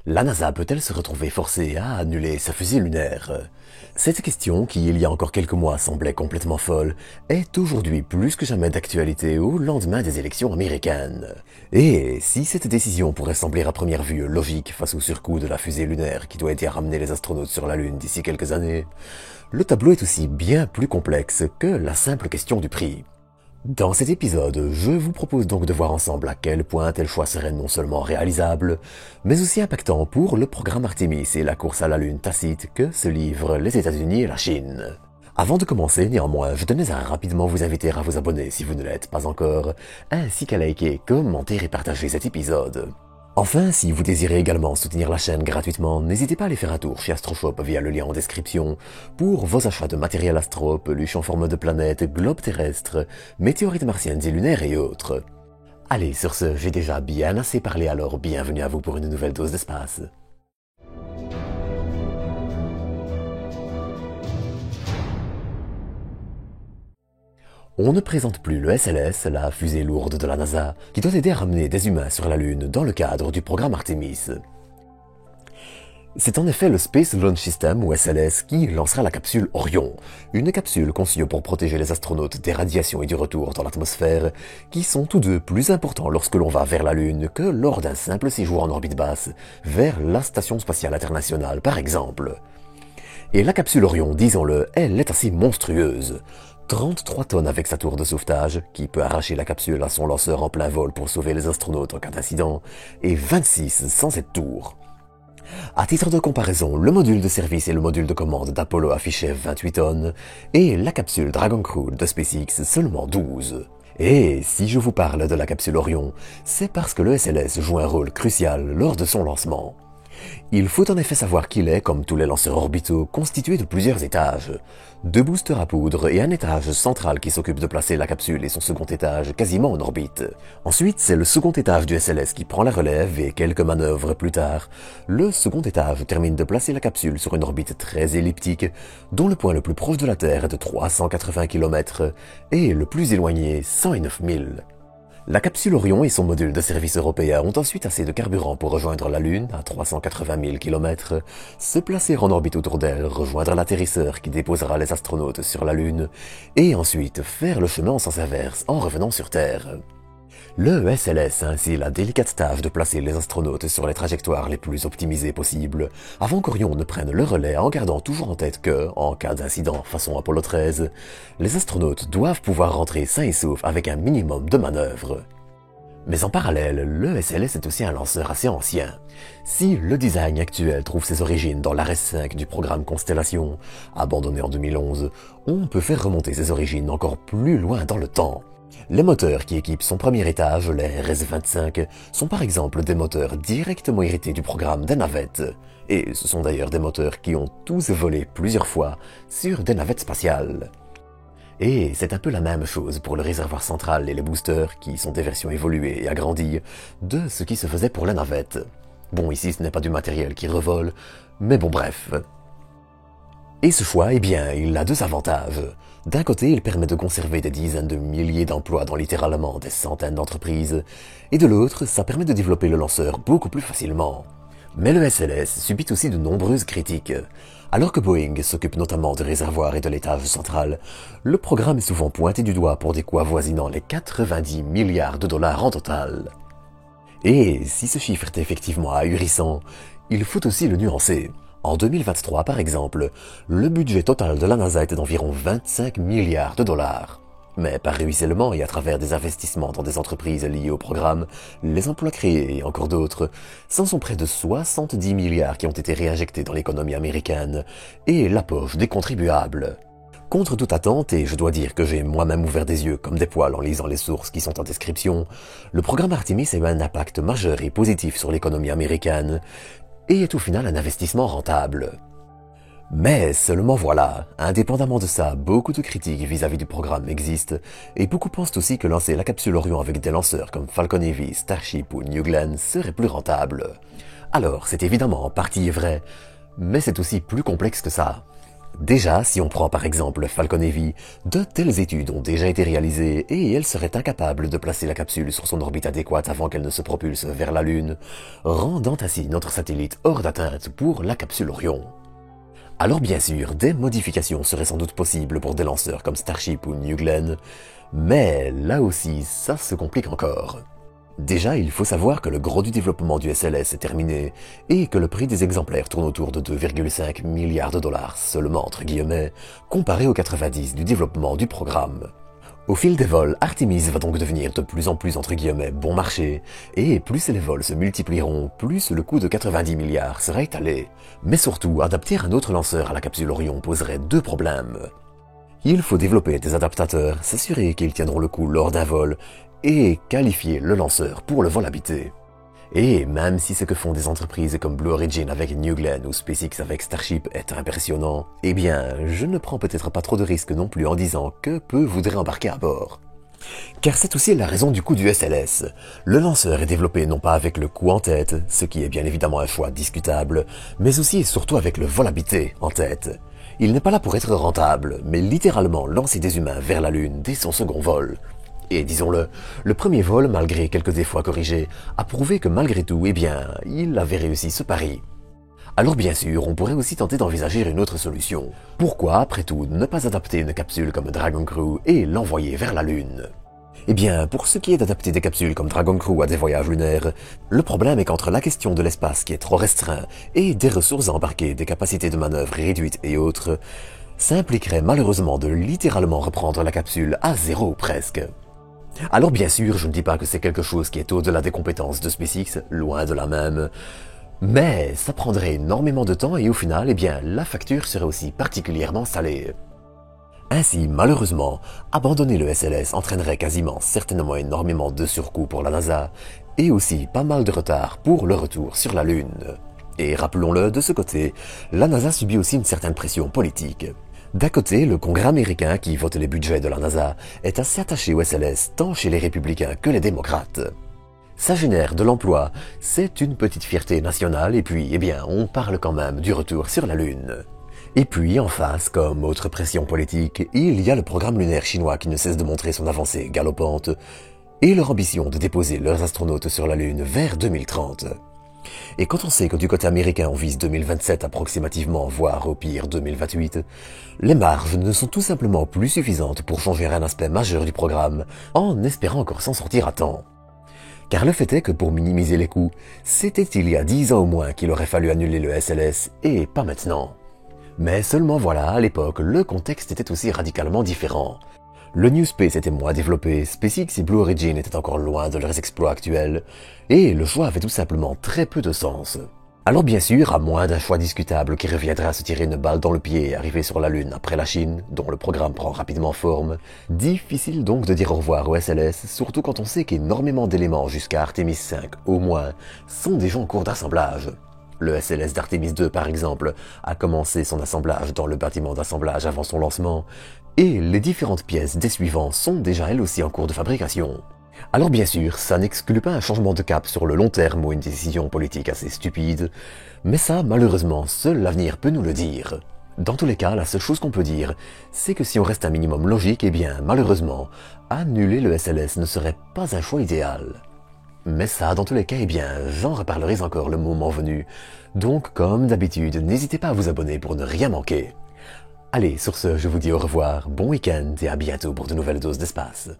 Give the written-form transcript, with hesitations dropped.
La NASA peut-elle se retrouver forcée à annuler sa fusée lunaire? Cette question, qui il y a encore quelques mois semblait complètement folle, est aujourd'hui plus que jamais d'actualité au lendemain des élections américaines. Et si cette décision pourrait sembler à première vue logique face au surcoût de la fusée lunaire qui doit aider à ramener les astronautes sur la Lune d'ici quelques années, le tableau est aussi bien plus complexe que la simple question du prix. Dans cet épisode, je vous propose donc de voir ensemble à quel point tel choix serait non seulement réalisable, mais aussi impactant pour le programme Artemis et la course à la Lune tacite que se livrent les États-Unis et la Chine. Avant de commencer, néanmoins, je tenais à rapidement vous inviter à vous abonner si vous ne l'êtes pas encore, ainsi qu'à liker, commenter et partager cet épisode. Enfin, si vous désirez également soutenir la chaîne gratuitement, n'hésitez pas à aller faire un tour chez AstroShop via le lien en description pour vos achats de matériel astro, peluches en forme de planète, globes terrestres, météorites martiennes et lunaires et autres. Allez, sur ce, j'ai déjà bien assez parlé, alors bienvenue à vous pour une nouvelle dose d'espace. On ne présente plus le SLS, la fusée lourde de la NASA, qui doit aider à ramener des humains sur la Lune dans le cadre du programme Artemis. C'est en effet le Space Launch System, ou SLS, qui lancera la capsule Orion, une capsule conçue pour protéger les astronautes des radiations et du retour dans l'atmosphère, qui sont tous deux plus importants lorsque l'on va vers la Lune que lors d'un simple séjour en orbite basse, vers la Station Spatiale Internationale par exemple. Et la capsule Orion, disons-le, elle est assez monstrueuse. 33 tonnes avec sa tour de sauvetage, qui peut arracher la capsule à son lanceur en plein vol pour sauver les astronautes en cas d'incident, et 26 sans cette tour. À titre de comparaison, le module de service et le module de commande d'Apollo affichaient 28 tonnes, et la capsule Dragon Crew de SpaceX seulement 12. Et si je vous parle de la capsule Orion, c'est parce que le SLS joue un rôle crucial lors de son lancement. Il faut en effet savoir qu'il est, comme tous les lanceurs orbitaux, constitué de plusieurs étages. 2 boosters à poudre et un étage central qui s'occupe de placer la capsule et son second étage quasiment en orbite. Ensuite, c'est le second étage du SLS qui prend la relève et quelques manœuvres plus tard, le second étage termine de placer la capsule sur une orbite très elliptique, dont le point le plus proche de la Terre est de 380 km et le plus éloigné 109 000. La capsule Orion et son module de service européen ont ensuite assez de carburant pour rejoindre la Lune à 380 000 km, se placer en orbite autour d'elle, rejoindre l'atterrisseur qui déposera les astronautes sur la Lune, et ensuite faire le chemin en sens inverse en revenant sur Terre. Le SLS a ainsi la délicate tâche de placer les astronautes sur les trajectoires les plus optimisées possibles, avant qu'Orion ne prenne le relais en gardant toujours en tête que, en cas d'incident façon Apollo 13, les astronautes doivent pouvoir rentrer sains et saufs avec un minimum de manœuvres. Mais en parallèle, le SLS est aussi un lanceur assez ancien. Si le design actuel trouve ses origines dans l'Ares 5 du programme Constellation, abandonné en 2011, on peut faire remonter ses origines encore plus loin dans le temps. Les moteurs qui équipent son premier étage, les RS-25, sont par exemple des moteurs directement hérités du programme des navettes. Et ce sont d'ailleurs des moteurs qui ont tous volé plusieurs fois sur des navettes spatiales. Et c'est un peu la même chose pour le réservoir central et les boosters, qui sont des versions évoluées et agrandies de ce qui se faisait pour les navettes. Bon, ici ce n'est pas du matériel qui revole, mais bon bref. Et ce choix, eh bien, il a 2 avantages. D'un côté, il permet de conserver des dizaines de milliers d'emplois dans littéralement des centaines d'entreprises, et de l'autre, ça permet de développer le lanceur beaucoup plus facilement. Mais le SLS subit aussi de nombreuses critiques. Alors que Boeing s'occupe notamment des réservoirs et de l'étage central, le programme est souvent pointé du doigt pour des coûts avoisinant les 90 milliards de dollars en total. Et si ce chiffre est effectivement ahurissant, il faut aussi le nuancer. En 2023, par exemple, le budget total de la NASA était d'environ 25 milliards de dollars. Mais par ruissellement et à travers des investissements dans des entreprises liées au programme, les emplois créés et encore d'autres, c'en sont près de 70 milliards qui ont été réinjectés dans l'économie américaine et la poche des contribuables. Contre toute attente, et je dois dire que j'ai moi-même ouvert des yeux comme des poils en lisant les sources qui sont en description, le programme Artemis a eu un impact majeur et positif sur l'économie américaine, et est au final un investissement rentable. Mais seulement voilà, indépendamment de ça, beaucoup de critiques vis-à-vis du programme existent, et beaucoup pensent aussi que lancer la capsule Orion avec des lanceurs comme Falcon Heavy, Starship ou New Glenn serait plus rentable. Alors, c'est évidemment en partie vrai, mais c'est aussi plus complexe que ça. Déjà, si on prend par exemple Falcon Heavy, de telles études ont déjà été réalisées et elle serait incapable de placer la capsule sur son orbite adéquate avant qu'elle ne se propulse vers la Lune, rendant ainsi notre satellite hors d'atteinte pour la capsule Orion. Alors bien sûr, des modifications seraient sans doute possibles pour des lanceurs comme Starship ou New Glenn, mais là aussi, ça se complique encore. Déjà, il faut savoir que le gros du développement du SLS est terminé et que le prix des exemplaires tourne autour de 2,5 milliards de dollars seulement, entre guillemets, comparé aux 90 du développement du programme. Au fil des vols, Artemis va donc devenir de plus en plus, entre guillemets, bon marché, et plus les vols se multiplieront, plus le coût de 90 milliards sera étalé. Mais surtout, adapter un autre lanceur à la capsule Orion poserait deux problèmes. Il faut développer des adaptateurs, s'assurer qu'ils tiendront le coup lors d'un vol, et qualifier le lanceur pour le vol habité. Et même si ce que font des entreprises comme Blue Origin avec New Glenn ou SpaceX avec Starship est impressionnant, eh bien, je ne prends peut-être pas trop de risques non plus en disant que peu voudraient embarquer à bord. Car c'est aussi la raison du coût du SLS. Le lanceur est développé non pas avec le coût en tête, ce qui est bien évidemment un choix discutable, mais aussi et surtout avec le vol habité en tête. Il n'est pas là pour être rentable, mais littéralement lancer des humains vers la Lune dès son second vol. Et disons-le, le premier vol, malgré quelques défauts à corriger, a prouvé que malgré tout, eh bien, il avait réussi ce pari. Alors bien sûr, on pourrait aussi tenter d'envisager une autre solution. Pourquoi, après tout, ne pas adapter une capsule comme Dragon Crew et l'envoyer vers la Lune? Eh bien, pour ce qui est d'adapter des capsules comme Dragon Crew à des voyages lunaires, le problème est qu'entre la question de l'espace qui est trop restreint et des ressources à embarquer, des capacités de manœuvre réduites et autres, ça impliquerait malheureusement de littéralement reprendre la capsule à zéro presque. Alors bien sûr, je ne dis pas que c'est quelque chose qui est au-delà des compétences de SpaceX, loin de là même, mais ça prendrait énormément de temps et au final, eh bien, la facture serait aussi particulièrement salée. Ainsi, malheureusement, abandonner le SLS entraînerait quasiment certainement énormément de surcoûts pour la NASA et aussi pas mal de retard pour le retour sur la Lune. Et rappelons-le, de ce côté, la NASA subit aussi une certaine pression politique. D'un côté, le Congrès américain qui vote les budgets de la NASA est assez attaché au SLS tant chez les républicains que les démocrates. Ça génère de l'emploi, c'est une petite fierté nationale et puis, eh bien, on parle quand même du retour sur la Lune. Et puis, en face, comme autre pression politique, il y a le programme lunaire chinois qui ne cesse de montrer son avancée galopante et leur ambition de déposer leurs astronautes sur la Lune vers 2030. Et quand on sait que du côté américain on vise 2027 approximativement, voire au pire 2028, les marges ne sont tout simplement plus suffisantes pour changer un aspect majeur du programme, en espérant encore s'en sortir à temps. Car le fait est que pour minimiser les coûts, c'était il y a 10 ans au moins qu'il aurait fallu annuler le SLS, et pas maintenant. Mais seulement voilà, à l'époque, le contexte était aussi radicalement différent. Le New Space était moins développé, SpaceX et Blue Origin étaient encore loin de leurs exploits actuels, et le choix avait tout simplement très peu de sens. Alors bien sûr, à moins d'un choix discutable qui reviendrait à se tirer une balle dans le pied et arriver sur la Lune après la Chine, dont le programme prend rapidement forme, difficile donc de dire au revoir au SLS, surtout quand on sait qu'énormément d'éléments jusqu'à Artemis 5 au moins sont déjà en cours d'assemblage. Le SLS d'Artemis 2 par exemple a commencé son assemblage dans le bâtiment d'assemblage avant son lancement, et les différentes pièces des suivants sont déjà elles aussi en cours de fabrication. Alors bien sûr, ça n'exclut pas un changement de cap sur le long terme ou une décision politique assez stupide, mais ça, malheureusement, seul l'avenir peut nous le dire. Dans tous les cas, la seule chose qu'on peut dire, c'est que si on reste un minimum logique, eh bien, malheureusement, annuler le SLS ne serait pas un choix idéal. Mais ça, dans tous les cas, eh bien, j'en reparlerai encore le moment venu. Donc, comme d'habitude, n'hésitez pas à vous abonner pour ne rien manquer. Allez, sur ce, je vous dis au revoir, bon week-end et à bientôt pour de nouvelles doses d'espace.